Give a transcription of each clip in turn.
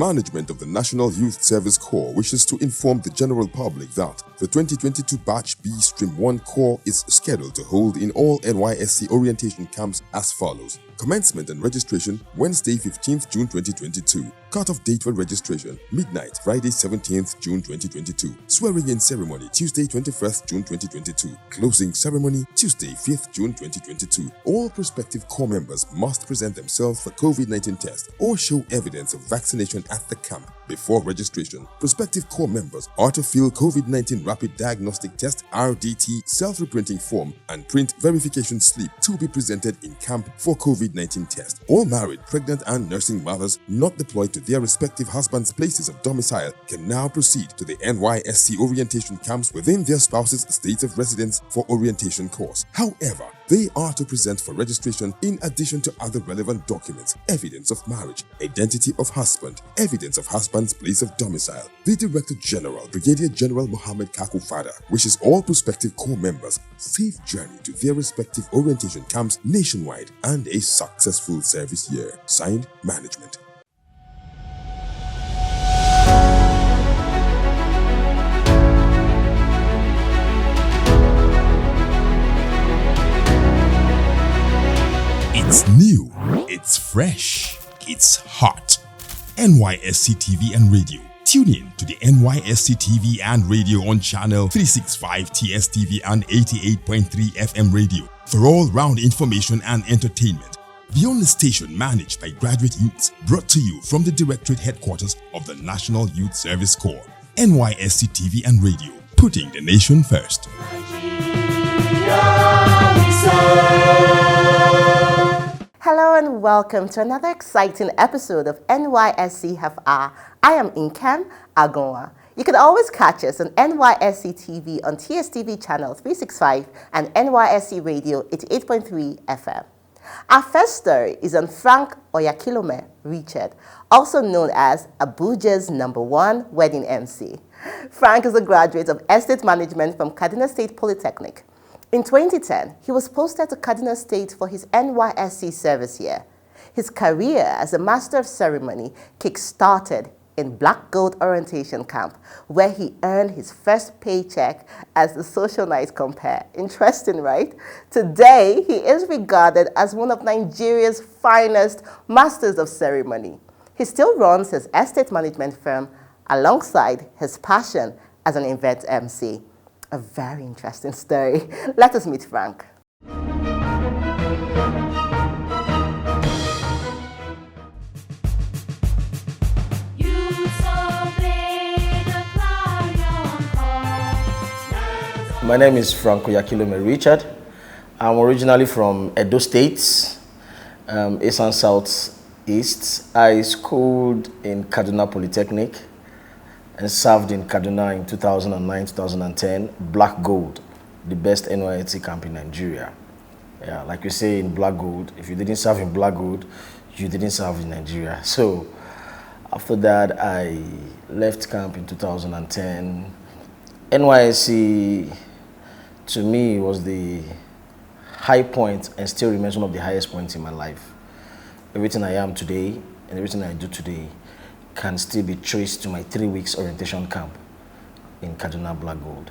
management of the National Youth Service Corps wishes to inform the general public that the 2022 Batch B Stream 1 Corps is scheduled to hold in all NYSC orientation camps as follows. Commencement and registration Wednesday 15th June 2022. Cut-off date for registration midnight Friday 17th June 2022. Swearing-in ceremony Tuesday 21st June 2022. Closing ceremony Tuesday 5th June 2022. All prospective corps members must present themselves for COVID-19 test or show evidence of vaccination at the camp. Before registration, prospective corps members are to fill COVID-19 Rapid Diagnostic Test (RDT) self-reprinting form and print verification slip to be presented in camp for COVID-19 test. All married, pregnant and nursing mothers not deployed to their respective husbands' places of domicile can now proceed to the NYSC orientation camps within their spouse's states of residence for orientation course. However, they are to present for registration in addition to other relevant documents, evidence of marriage, identity of husband, evidence of husband's place of domicile. The Director General, Brigadier General Mohammed Kakufada, wishes all prospective corps members safe journey to their respective orientation camps nationwide and a successful service year. Signed, Management. It's new, it's fresh, it's hot. NYSC TV and Radio. Tune in to the NYSC TV and Radio on channel 365 TSTV and 88.3 FM radio for all-round information and entertainment. The only station managed by graduate youths, brought to you from the Directorate Headquarters of the National Youth Service Corps. NYSC TV and Radio, putting the nation first. Hello and welcome to another exciting episode of NYSC Half Hour. I am Inkem Agonwa. You can always catch us on NYSC TV on TSTV channel 365 and NYSC Radio 88.3 FM. Our first story is on Frank Oyakilome Richard, also known as Abuja's #1 wedding MC. Frank is a graduate of Estate Management from Kaduna State Polytechnic. In 2010, he was posted to Kaduna State for his NYSC service year. His career as a Master of Ceremony kick-started in Black Gold Orientation Camp, where he earned his first paycheck as the social night compere. Interesting, right? Today, he is regarded as one of Nigeria's finest Masters of Ceremony. He still runs his estate management firm alongside his passion as an event MC. A very interesting story. Let us meet Frank. My name is Frank Oyakilome Richard. I'm originally from Edo State, East and South East. I schooled in Kaduna Polytechnic and served in Kaduna in 2009-2010, Black Gold, the best NYSC camp in Nigeria. Yeah, like we say in Black Gold, if you didn't serve in Black Gold, you didn't serve in Nigeria. So after that, I left camp in 2010. NYSC, to me, was the high point and still remains one of the highest points in my life. Everything I am today and everything I do today can still be traced to my 3 weeks orientation camp in Kaduna Black Gold.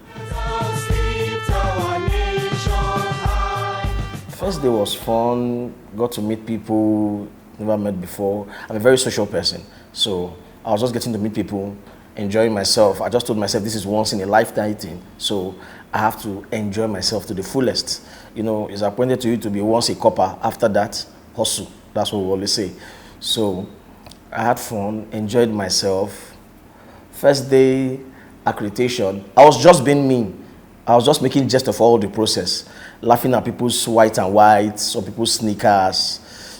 First day was fun, got to meet people never met before. I'm a very social person, so I was just getting to meet people, enjoying myself. I just told myself this is once in a lifetime thing, so I have to enjoy myself to the fullest. You know, it's appointed to you to be once a copper. After that, hustle. That's what we always say. So I had fun, enjoyed myself. First day accreditation, I was just being me. I was just making jest of all the process, laughing at people's white and whites, some people's sneakers.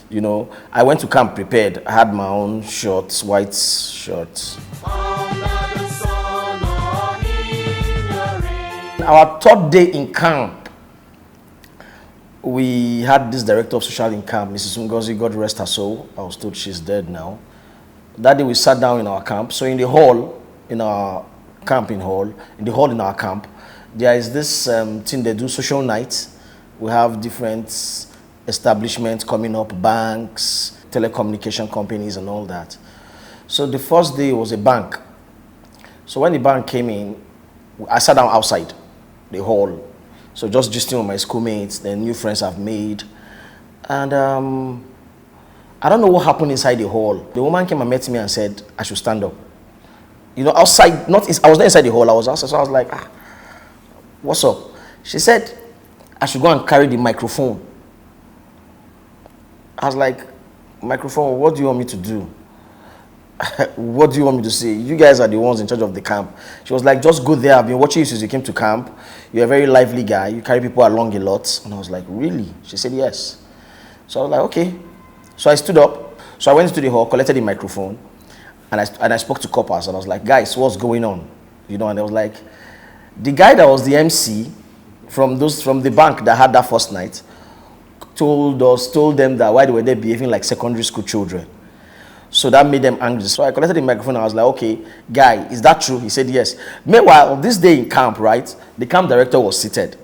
You know, I went to camp prepared. I had my own shorts, white shorts. Our third day in camp, we had this director of social in camp, Mrs. Ngozi, God rest her soul. I was told she's dead now. That day we sat down in our camp. So in the hall, in our camping hall, in the hall in our camp, there is this thing they do, social nights. We have different establishments coming up, banks, telecommunication companies and all that. So the first day was a bank. So when the bank came in, I sat down outside the hall. So just gisting with my schoolmates, the new friends I've made. And I don't know what happened inside the hall. The woman came and met me and said I should stand up. You know, outside, I was not inside the hall, I was outside. So I was like, what's up? She said I should go and carry the microphone. I was like, microphone, what do you want me to do? What do you want me to say? You guys are the ones in charge of the camp. She was like, just go there. I've been watching you since you came to camp. You're a very lively guy. You carry people along a lot. And I was like, really? She said, yes. So I was like, okay. So I stood up. So I went into the hall, collected the microphone, and I spoke to coppers. And I was like, guys, what's going on? You know, and I was like, the guy that was the MC from the bank that had that first night told them that why they were there behaving like secondary school children. So that made them angry. So I collected the microphone and I was like, okay, guy, is that true? He said yes. Meanwhile, this day in camp, right, the camp director was seated.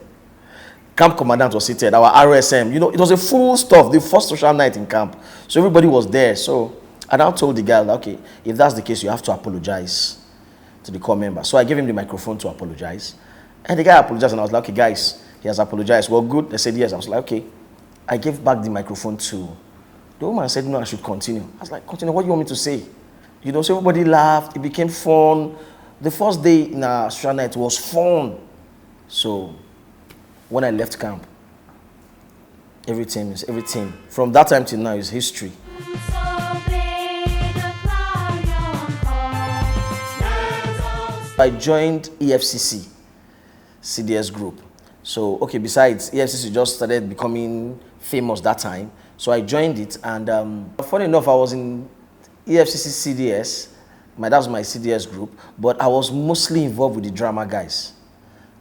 Camp commandant was seated, our RSM. You know, it was a full stuff, the first social night in camp. So everybody was there. So I now told the guy, okay, if that's the case, you have to apologize to the corps member. So I gave him the microphone to apologize. And the guy apologized and I was like, okay, guys, he has apologized. Well, good. They said yes. I was like, okay. I gave back the microphone to the woman. Said, no, I should continue. I was like, continue, what do you want me to say? You know, so everybody laughed. It became fun. The first day in our social night was fun. So when I left camp, everything. From that time till now is history. I joined EFCC, CDS group. So, okay, besides, EFCC just started becoming famous that time. So I joined it, and funny enough, I was in EFCC CDS. That was my CDS group, but I was mostly involved with the drama guys.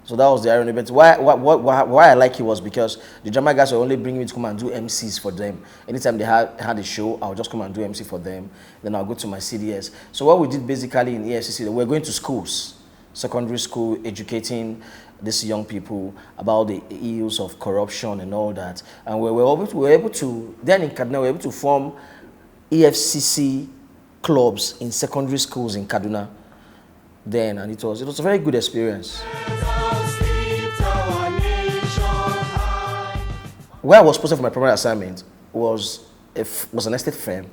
So that was the irony. But why I like it was because the drama guys were only bringing me to come and do MCs for them. Anytime they had a show, I would just come and do MC for them. Then I'll go to my CDS. So what we did basically in EFCC, we were going to schools, secondary school, educating these young people about the ills of corruption and all that. And we were able to, then in Kaduna, we were able to form EFCC clubs in secondary schools in Kaduna then, and it was a very good experience. Where I was posted for my primary assignment was an estate firm.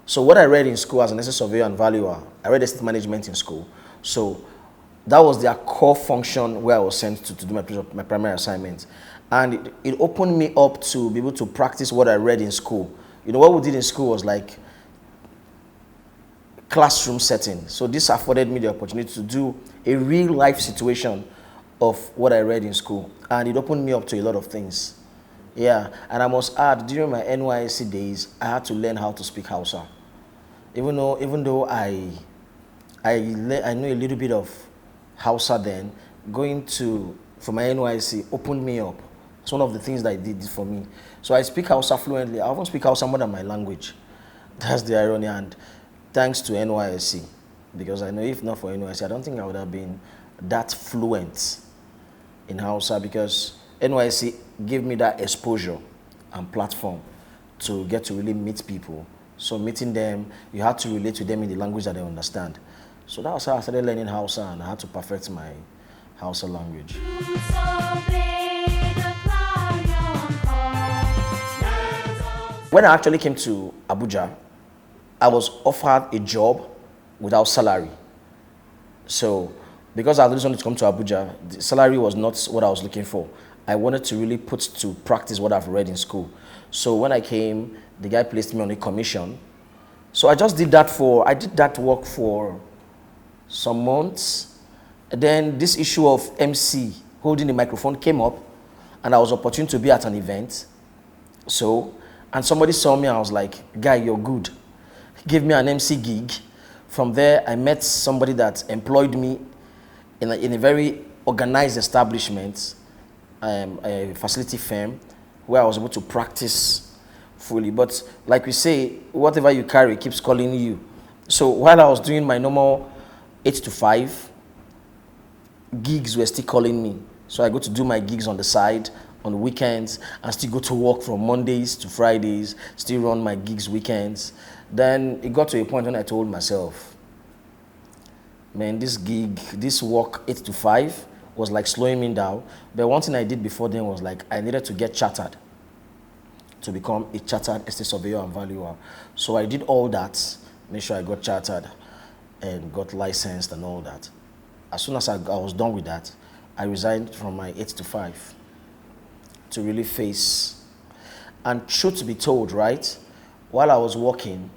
So what I read in school as an estate surveyor and valuer, I read estate management in school. So that was their core function where I was sent to do my primary assignment. And it opened me up to be able to practice what I read in school. You know, what we did in school was like classroom setting. So this afforded me the opportunity to do a real life situation of what I read in school. And it opened me up to a lot of things. Yeah, and I must add, during my NYSC days, I had to learn how to speak Hausa. Even though I know a little bit of Hausa then, for my NYSC opened me up. It's one of the things that it did for me. So I speak Hausa fluently. I often speak Hausa more than my language. That's the irony, and thanks to NYSC, because I know if not for NYSC, I don't think I would have been that fluent in Hausa, because NYSC gave me that exposure and platform to get to really meet people. So meeting them, you had to relate to them in the language that they understand. So that was how I started learning Hausa, and I had to perfect my Hausa language. When I actually came to Abuja, I was offered a job without salary. So because I just wanted to come to Abuja, the salary was not what I was looking for. I wanted to really put to practice what I've read in school. So when I came, the guy placed me on a commission. So I did that work for some months. And then this issue of MC holding the microphone came up, and I was opportune to be at an event. And somebody saw me, and I was like, guy, you're good. He gave me an MC gig. From there, I met somebody that employed me in a very organized establishment, a facility firm, where I was able to practice fully. But like we say, whatever you carry keeps calling you. So while I was doing my normal 8 to 5, gigs were still calling me. So I go to do my gigs on the side, on weekends, and still go to work from Mondays to Fridays, still run my gigs weekends. Then it got to a point when I told myself, man, this gig, this work 8 to 5 was like slowing me down. But one thing I did before then was like I needed to get chartered to become a chartered estate surveyor and valuer. So I did all that, made sure I got chartered and got licensed and all that. As soon as I was done with that, I resigned from my 8 to 5 to really face. And truth to be told, right, while I was working,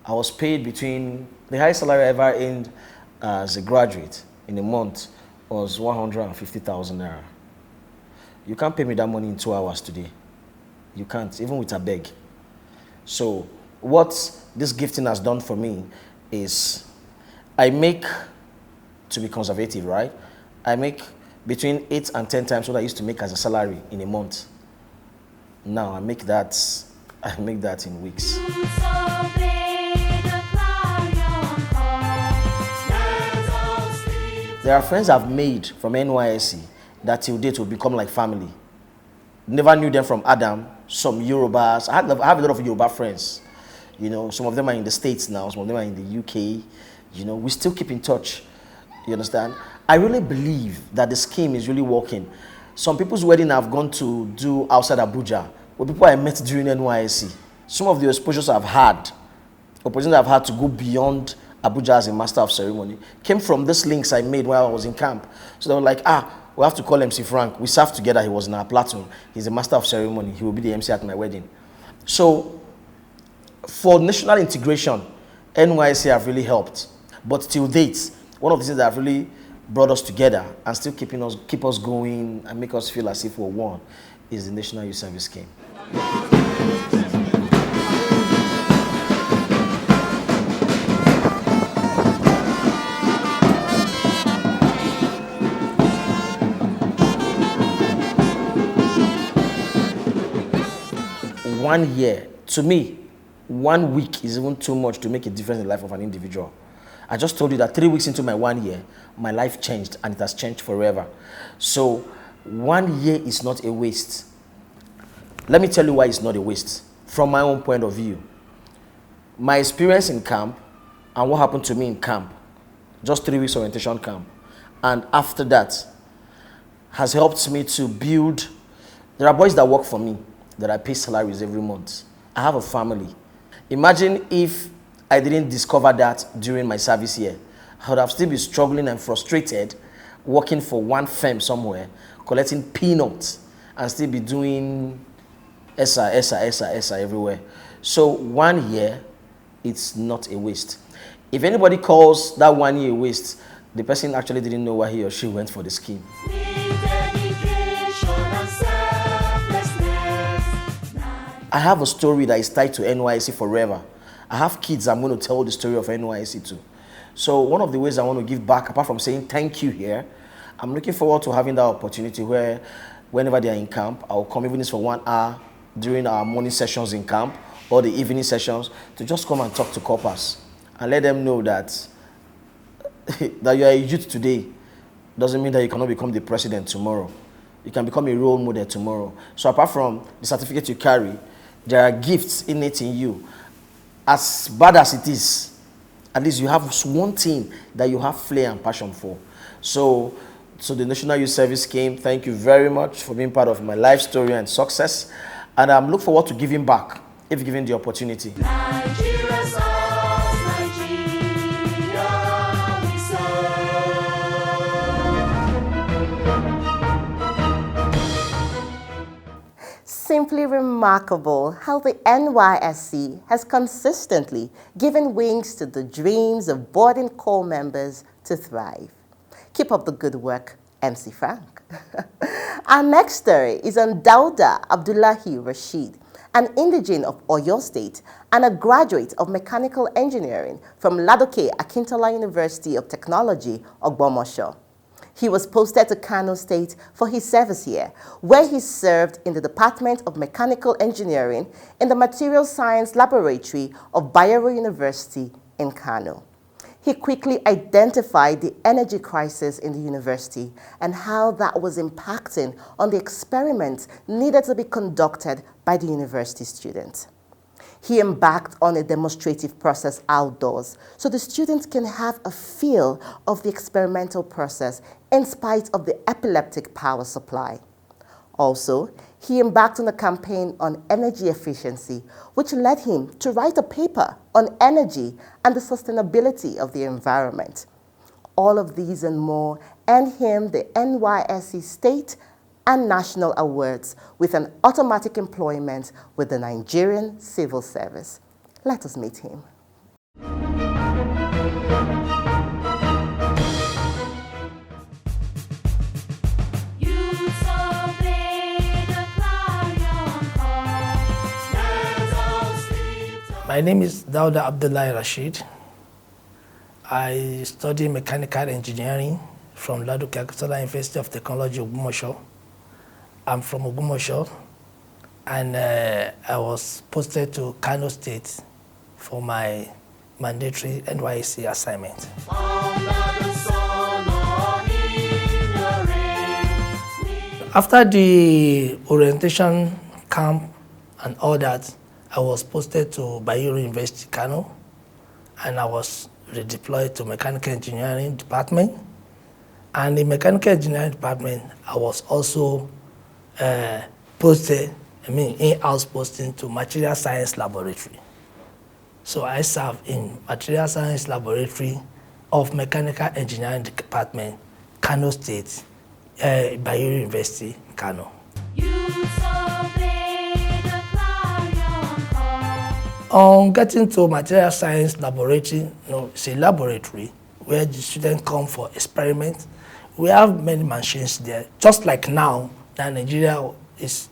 I was paid between, the highest salary I ever earned as a graduate in a month was 150,000 naira. You can't pay me that money in 2 hours today. You can't, even with a beg. So what this gifting has done for me is I make, to be conservative, right? I make between 8 and 10 times what I used to make as a salary in a month. Now I make that in weeks. There are friends I've made from NYSC that till date will become like family. Never knew them from Adam. Some Yorubas. I have a lot of Yoruba friends. You know, some of them are in the States now. Some of them are in the UK. You know, we still keep in touch. You understand? I really believe that the scheme is really working. Some people's wedding I've gone to do outside Abuja were people I met during NYSC. Some of the exposures I've had, opportunities I've had to go beyond Abuja as a master of ceremony, came from these links I made while I was in camp. So they were like, we have to call MC Frank. We served together. He was in our platoon. He's a master of ceremony. He will be the MC at my wedding. So for national integration, NYSC have really helped. But till date, one of the things that have really brought us together and still keep us going and make us feel as if we're one is the National Youth Service Scheme. One year, to me, 1 week is even too much to make a difference in the life of an individual. I just told you that 3 weeks into my 1 year, my life changed and it has changed forever. So 1 year is not a waste. Let me tell you why it's not a waste. From my own point of view, my experience in camp and what happened to me in camp, just 3 weeks orientation camp, and after that has helped me to build. There are boys that work for me that I pay salaries every month. I have a family. Imagine if I didn't discover that during my service year. I would have still been struggling and frustrated, working for one firm somewhere, collecting peanuts, and still be doing ESA everywhere. So 1 year, it's not a waste. If anybody calls that 1 year a waste, the person actually didn't know why he or she went for the scheme. I have a story that is tied to NYSC forever. I have kids I'm going to tell the story of NYSC to. So one of the ways I want to give back, apart from saying thank you here, I'm looking forward to having that opportunity where whenever they are in camp, I'll come even if it's for 1 hour during our morning sessions in camp or the evening sessions to just come and talk to corpers and let them know that that you are a youth today doesn't mean that you cannot become the president tomorrow. You can become a role model tomorrow. So apart from the certificate you carry, there are gifts innate in you. As bad as it is, at least you have one thing that you have flair and passion for. So the National Youth Service Scheme, thank you very much for being part of my life story and success. And I'm looking forward to giving back if given the opportunity. Simply remarkable how the NYSC has consistently given wings to the dreams of boarding corps members to thrive. Keep up the good work, MC Frank. Our next story is on Dauda Abdullahi Rashid, an indigene of Oyo State and a graduate of mechanical engineering from Ladoke Akintola University of Technology, Ogbomosho. He was posted to Kano State for his service year, where he served in the Department of Mechanical Engineering in the Material Science Laboratory of Bayero University in Kano. He quickly identified the energy crisis in the university and how that was impacting on the experiments needed to be conducted by the university students. He embarked on a demonstrative process outdoors so the students can have a feel of the experimental process in spite of the epileptic power supply. Also, he embarked on a campaign on energy efficiency, which led him to write a paper on energy and the sustainability of the environment. All of these and more earned him the NYSC State and National Awards with an automatic employment with the Nigerian Civil Service. Let us meet him. My name is Dauda Abdullahi Rashid. I study mechanical engineering from Ladoke Akitola University of Technology, Ogumosho. I'm from Ogumosho, and I was posted to Kano State for my mandatory NYSC assignment. After the orientation camp and all that, I was posted to Bayero University, Kano, and I was redeployed to mechanical engineering department. And in mechanical engineering department, I was also in-house posting to material science laboratory. So I serve in material science laboratory of mechanical engineering department, Kano State, Bayero University, Kano. On getting to material science laboratory, it's a laboratory where the students come for experiments. We have many machines there. Just like now, that Nigeria is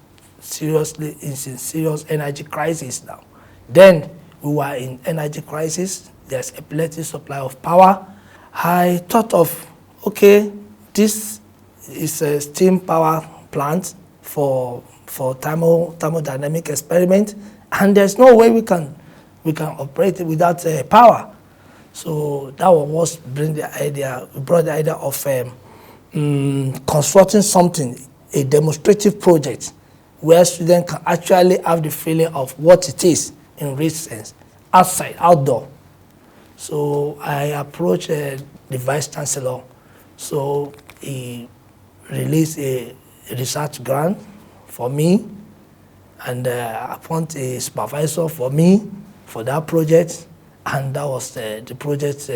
in serious energy crisis now. Then we were in energy crisis. There's a plenty supply of power. I thought of, okay, this is a steam power plant for thermodynamic experiment, and there's no way we can operate it without power. So that was we brought the idea of constructing something, a demonstrative project, where students can actually have the feeling of what it is in real sense, outside, outdoor. So I approached the Vice Chancellor. So he released a research grant for me and appointed a supervisor for me for that project. And that was the project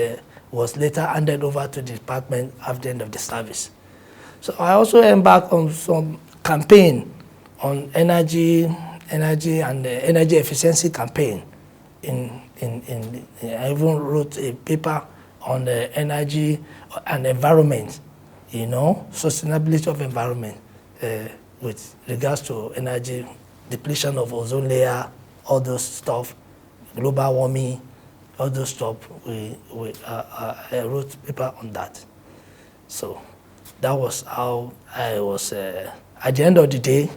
was later handed over to the department at the end of the service. So I also embarked on some campaign on energy and energy efficiency campaign. I even wrote a paper on the energy and environment, sustainability of environment with regards to energy, depletion of ozone layer, all those stuff, global warming, all those stuff. I wrote a paper on that. So that was how I was, at the end of the day,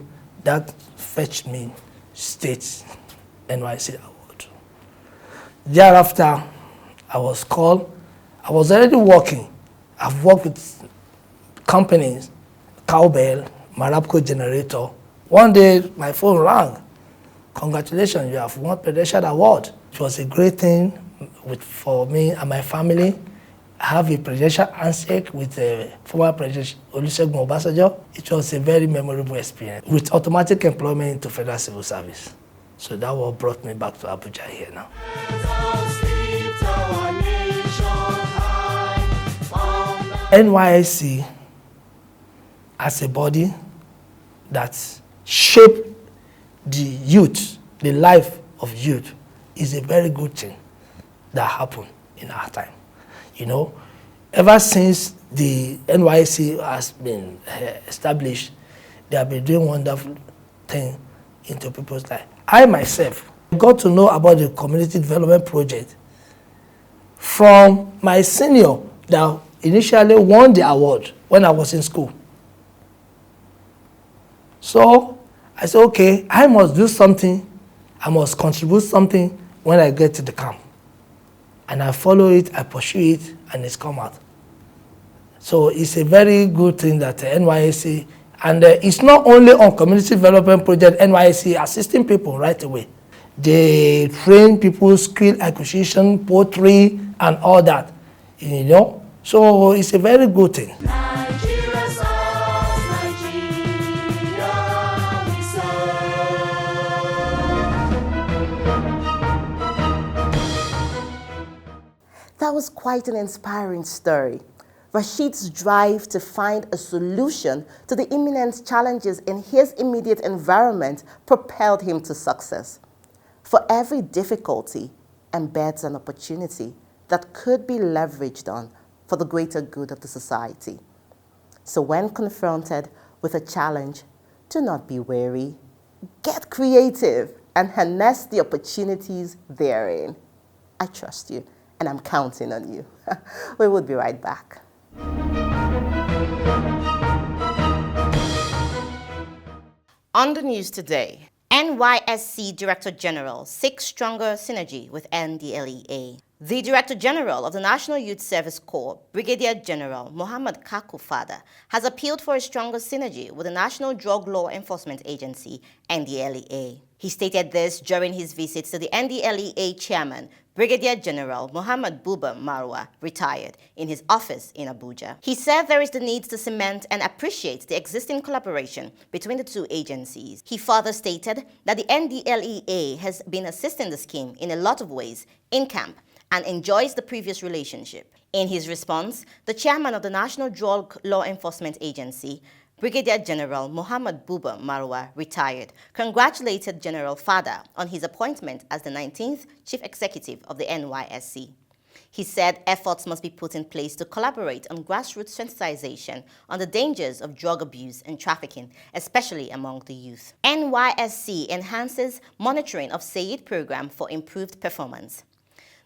that fetched me state NYSC award. Thereafter, I was called. I was already working. I've worked with companies, Cowbell, Marabco Generator. One day, my phone rang. Congratulations, you have won Presidential Award. It was a great thing for me and my family. I have a presidential handshake with former President Olusegun Obasanjo. It was a very memorable experience with automatic employment into Federal Civil Service. So that what brought me back to Abuja here now. NYSC as a body that shaped the youth, the life of youth, is a very good thing that happened in our time. Ever since the NYSC has been established, they have been doing wonderful things into people's life. I myself got to know about the community development project from my senior that initially won the award when I was in school. So I said, okay, I must do something. I must contribute something when I get to the camp. And I follow it, I pursue it, and it's come out. So it's a very good thing that NYSC, and it's not only on community development project, NYSC assisting people right away. They train people skill acquisition, poetry, and all that, you know. So it's a very good thing. That was quite an inspiring story. Rashid's drive to find a solution to the imminent challenges in his immediate environment propelled him to success. For every difficulty embeds an opportunity that could be leveraged on for the greater good of the society. So when confronted with a challenge, do not be wary. Get creative and harness the opportunities therein. I trust you, and I'm counting on you. We will be right back. On the news today, NYSC Director General seeks stronger synergy with NDLEA. The Director General of the National Youth Service Corps, Brigadier General Mohammed Kakufada, has appealed for a stronger synergy with the National Drug Law Enforcement Agency, NDLEA. He stated this during his visit to the NDLEA Chairman, Brigadier General Mohammed Buba Marwa, retired, in his office in Abuja. He said there is the need to cement and appreciate the existing collaboration between the two agencies. He further stated that the NDLEA has been assisting the scheme in a lot of ways in camp and enjoys the previous relationship. In his response, the chairman of the National Drug Law Enforcement Agency, Brigadier General Mohammed Buba Marwa, retired, congratulated General Fada on his appointment as the 19th Chief Executive of the NYSC. He said efforts must be put in place to collaborate on grassroots sensitization on the dangers of drug abuse and trafficking, especially among the youth. NYSC enhances monitoring of SAED program for improved performance.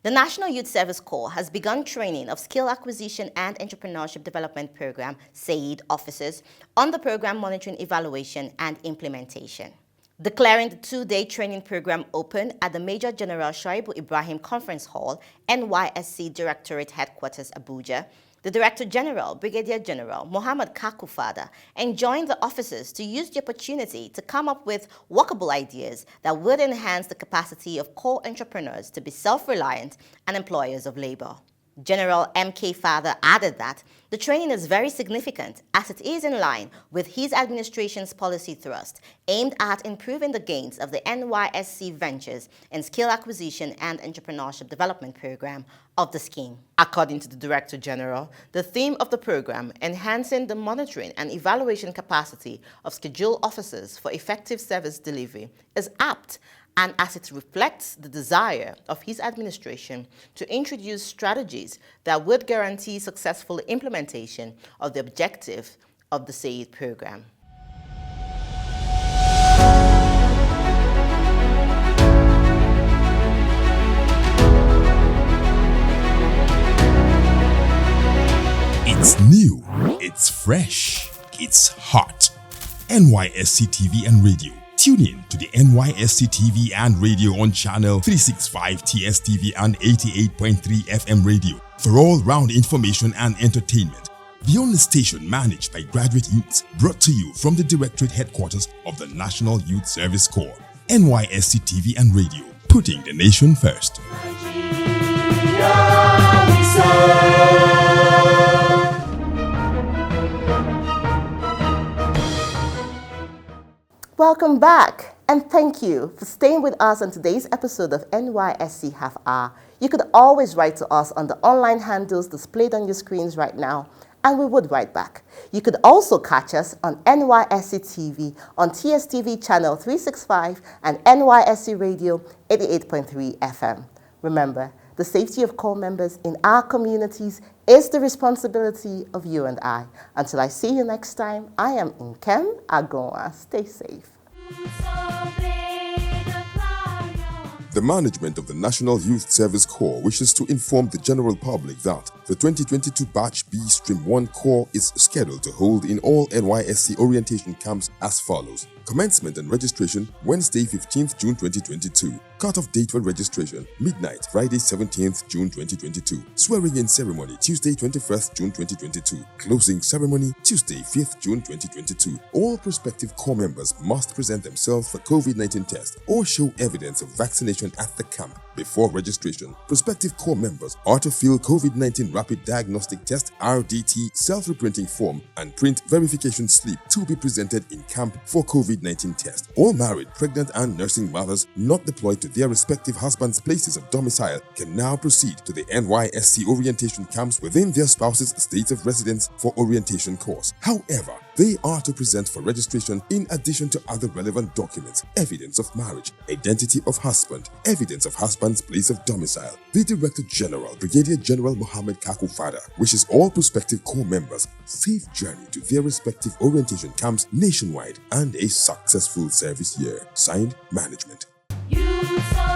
The National Youth Service Corps has begun training of Skill Acquisition and Entrepreneurship Development Program, SAED officers, on the program monitoring, evaluation, and implementation. Declaring the two-day training program open at the Major General Shaibu Ibrahim Conference Hall, NYSC Directorate Headquarters, Abuja, the Director General, Brigadier General Mohammed Kakufada, enjoined the officers to use the opportunity to come up with workable ideas that would enhance the capacity of core entrepreneurs to be self-reliant and employers of labor. General M.K. Father added that the training is very significant as it is in line with his administration's policy thrust aimed at improving the gains of the NYSC ventures and skill acquisition and entrepreneurship development program of the scheme. According to the Director General, the theme of the program, enhancing the monitoring and evaluation capacity of scheduled officers for effective service delivery, is apt, and as it reflects the desire of his administration to introduce strategies that would guarantee successful implementation of the objective of the SAED program. It's new, it's fresh, it's hot. NYSC TV and Radio. Tune in to the NYSC TV and Radio on channel 365 TSTV and 88.3 FM radio for all-round information and entertainment. The only station managed by graduate youths, brought to you from the Directorate Headquarters of the National Youth Service Corps. NYSC TV and Radio, putting the nation first. Welcome back, and thank you for staying with us on today's episode of NYSC Half Hour. You could always write to us on the online handles displayed on your screens right now, and we would write back. You could also catch us on NYSC TV on TSTV channel 365 and NYSC Radio 88.3 FM. Remember, the safety of corps members in our communities is the responsibility of you and I. Until I see you next time, I am Nkem Agonwa. Stay safe. The management of the National Youth Service Corps wishes to inform the general public that the 2022 Batch B Stream 1 Corps is scheduled to hold in all NYSC orientation camps as follows. Commencement and registration Wednesday 15th June 2022. Cut-off date for registration midnight Friday 17th June 2022. Swearing-in ceremony Tuesday 21st June 2022. Closing ceremony Tuesday 5th June 2022. All prospective corps members must present themselves for COVID-19 test or show evidence of vaccination at the camp before registration. Prospective corps members are to fill COVID-19 rapid diagnostic test RDT self-reprinting form and print verification slip to be presented in camp for COVID-19 test. All married, pregnant and nursing mothers not deployed to their respective husbands' places of domicile can now proceed to the NYSC orientation camps within their spouse's states of residence for orientation course. However, they are to present for registration in addition to other relevant documents, evidence of marriage, identity of husband, evidence of husband's place of domicile. The Director General, Brigadier General Mohammed Kakufada, wishes all prospective corps members safe journey to their respective orientation camps nationwide and a successful service year. Signed, Management. You saw